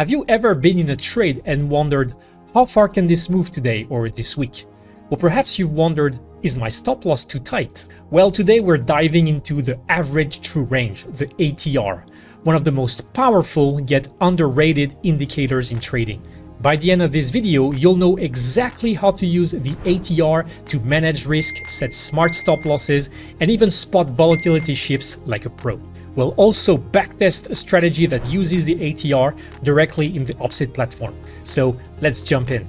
Have you ever been in a trade and wondered, how far can this move today or this week? Or perhaps you've wondered, is my stop loss too tight? Well, today we're diving into the average true range, the ATR, one of the most powerful yet underrated indicators in trading. By the end of this video, you'll know exactly how to use the ATR to manage risk, set smart stop losses, and even spot volatility shifts like a pro. We'll also backtest a strategy that uses the ATR directly in the opposite platform. So let's jump in.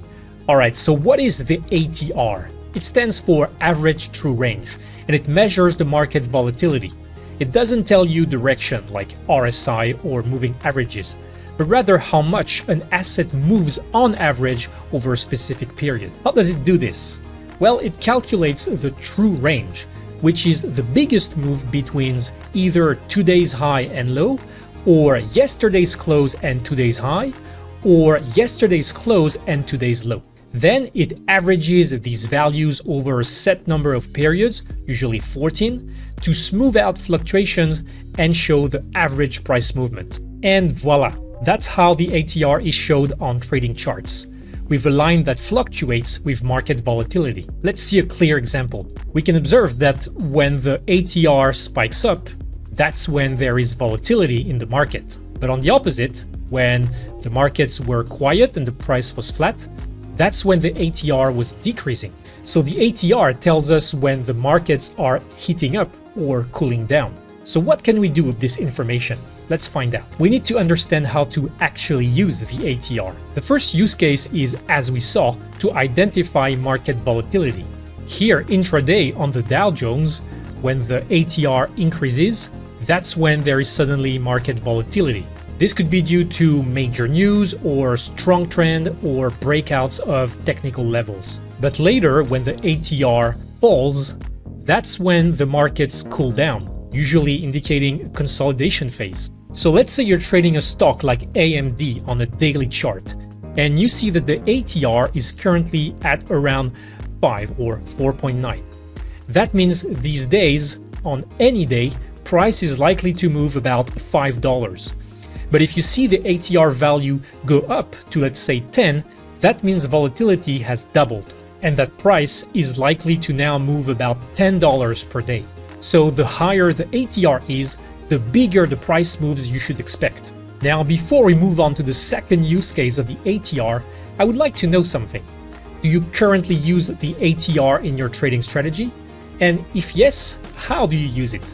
Alright, so what is the ATR? It stands for Average True Range, and it measures the market volatility. It doesn't tell you direction like RSI or moving averages, but rather how much an asset moves on average over a specific period. How does it do this? Well, it calculates the true range, which is the biggest move between either today's high and low, or yesterday's close and today's high, or yesterday's close and today's low. Then it averages these values over a set number of periods, usually 14, to smooth out fluctuations and show the average price movement. And voila, that's how the ATR is showed on trading charts, with a line that fluctuates with market volatility. Let's see a clear example. We can observe that when the ATR spikes up, that's when there is volatility in the market. But on the opposite, when the markets were quiet and the price was flat, that's when the ATR was decreasing. So the ATR tells us when the markets are heating up or cooling down. So what can we do with this information? Let's find out. We need to understand how to actually use the ATR. The first use case is, as we saw, to identify market volatility. Here intraday on the Dow Jones, when the ATR increases, that's when there is suddenly market volatility. This could be due to major news or strong trend or breakouts of technical levels. But later, when the ATR falls, that's when the markets cool down, usually indicating a consolidation phase. So let's say you're trading a stock like AMD on a daily chart, and you see that the ATR is currently at around 5 or 4.9. That means these days, on any day, price is likely to move about $5. But if you see the ATR value go up to, let's say, 10, that means volatility has doubled, and that price is likely to now move about $10 per day. So the higher the ATR is, the bigger the price moves you should expect. Now, before we move on to the second use case of the ATR, I would like to know something. Do you currently use the ATR in your trading strategy? And if yes, how do you use it?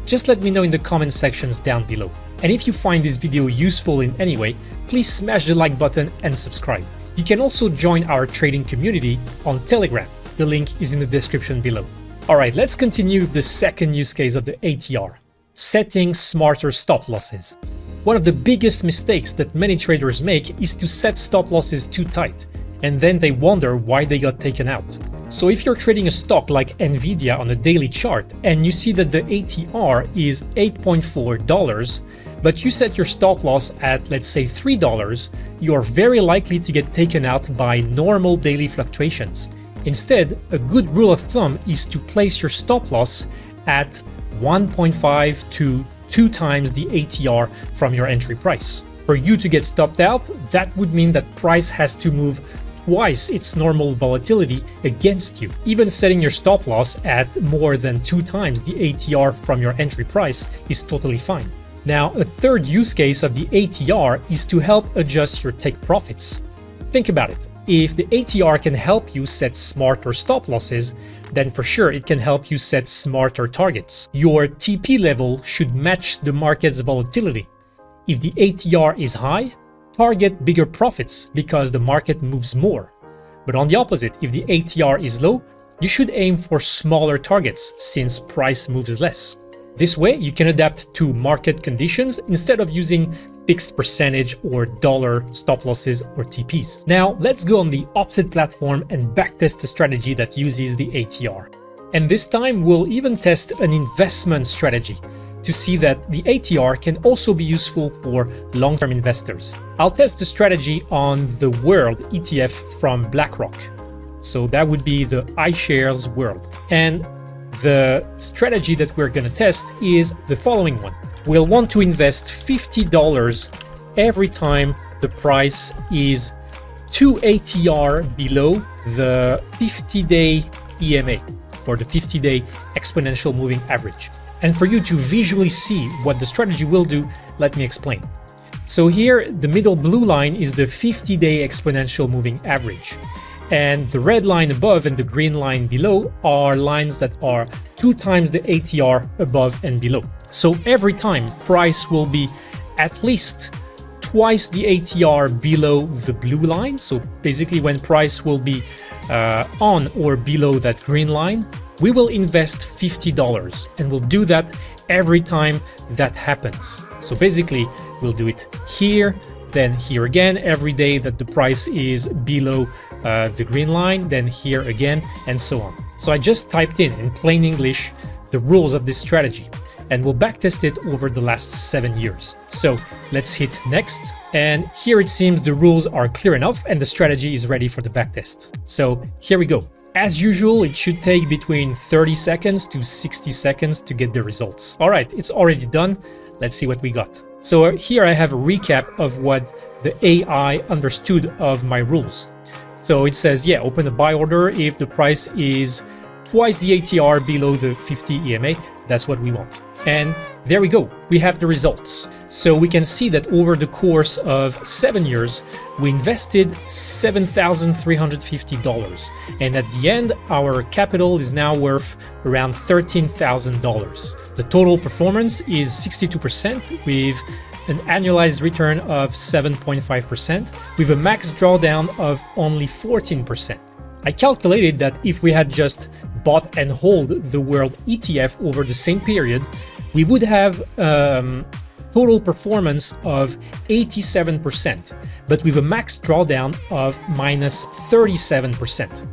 Just let me know in the comment sections down below. And if you find this video useful in any way, please smash the like button and subscribe. You can also join our trading community on Telegram. The link is in the description below. Alright, let's continue with the second use case of the ATR. Setting smarter stop losses. One of the biggest mistakes that many traders make is to set stop losses too tight, and then they wonder why they got taken out. So if you're trading a stock like Nvidia on a daily chart and you see that the ATR is $8.4, but you set your stop loss at, let's say, $3, you are very likely to get taken out by normal daily fluctuations. Instead, a good rule of thumb is to place your stop loss at 1.5 to 2 times the ATR from your entry price. For you to get stopped out, that would mean that price has to move twice its normal volatility against you. Even setting your stop loss at more than 2 times the ATR from your entry price is totally fine. Now, a third use case of the ATR is to help adjust your take profits. Think about it. If the ATR can help you set smarter stop losses, then for sure it can help you set smarter targets. Your TP level should match the market's volatility. If the ATR is high, target bigger profits because the market moves more. But on the opposite, if the ATR is low, you should aim for smaller targets since price moves less. This way, you can adapt to market conditions instead of using fixed percentage or dollar stop losses or TPs. Now, let's go on the opposite platform and backtest a strategy that uses the ATR. And this time, we'll even test an investment strategy to see that the ATR can also be useful for long-term investors. I'll test the strategy on the World ETF from BlackRock. So that would be the iShares World. And the strategy that we're going to test is the following one. We'll want to invest $50 every time the price is 2 ATR below the 50-day EMA, or the 50-day exponential moving average. And for you to visually see what the strategy will do, let me explain. So here, the middle blue line is the 50-day exponential moving average. And the red line above and the green line below are lines that are 2 times the ATR above and below. So every time price will be at least twice the ATR below the blue line. So basically when price will be on or below that green line, we will invest $50 and we'll do that every time that happens. So basically we'll do it here, then here again, every day that the price is below the green line, then here again, and so on. So I just typed in plain English the rules of this strategy, and we'll backtest it over the last 7 years. So let's hit next, and here it seems the rules are clear enough and the strategy is ready for the backtest. So here we go. As usual, it should take between 30 seconds to 60 seconds to get the results. All right, it's already done. Let's see what we got. So here I have a recap of what the AI understood of my rules. So it says, yeah, open a buy order if the price is twice the ATR below the 50 EMA. That's what we want. And there we go. We have the results. So we can see that over the course of 7 years, we invested $7,350. And at the end, our capital is now worth around $13,000. The total performance is 62% with an annualized return of 7.5% with a max drawdown of only 14%. I calculated that if we had just bought and hold the world ETF over the same period, we would have total performance of 87%, but with a max drawdown of minus 37%.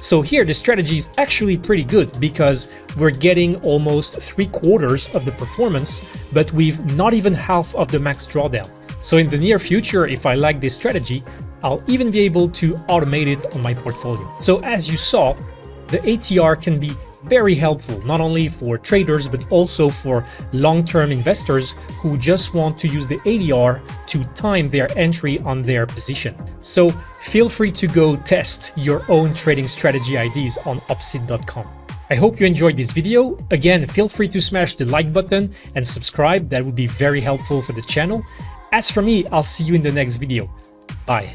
So here the strategy is actually pretty good because we're getting almost 3/4 of the performance, but with not even half of the max drawdown. So in the near future, if I like this strategy, I'll even be able to automate it on my portfolio. So as you saw, the ATR can be very helpful, not only for traders, but also for long-term investors who just want to use the ATR to time their entry on their position. So feel free to go test your own trading strategy ideas on opsit.com. I hope you enjoyed this video. Again, feel free to smash the like button and subscribe. That would be very helpful for the channel. As for me, I'll see you in the next video. Bye.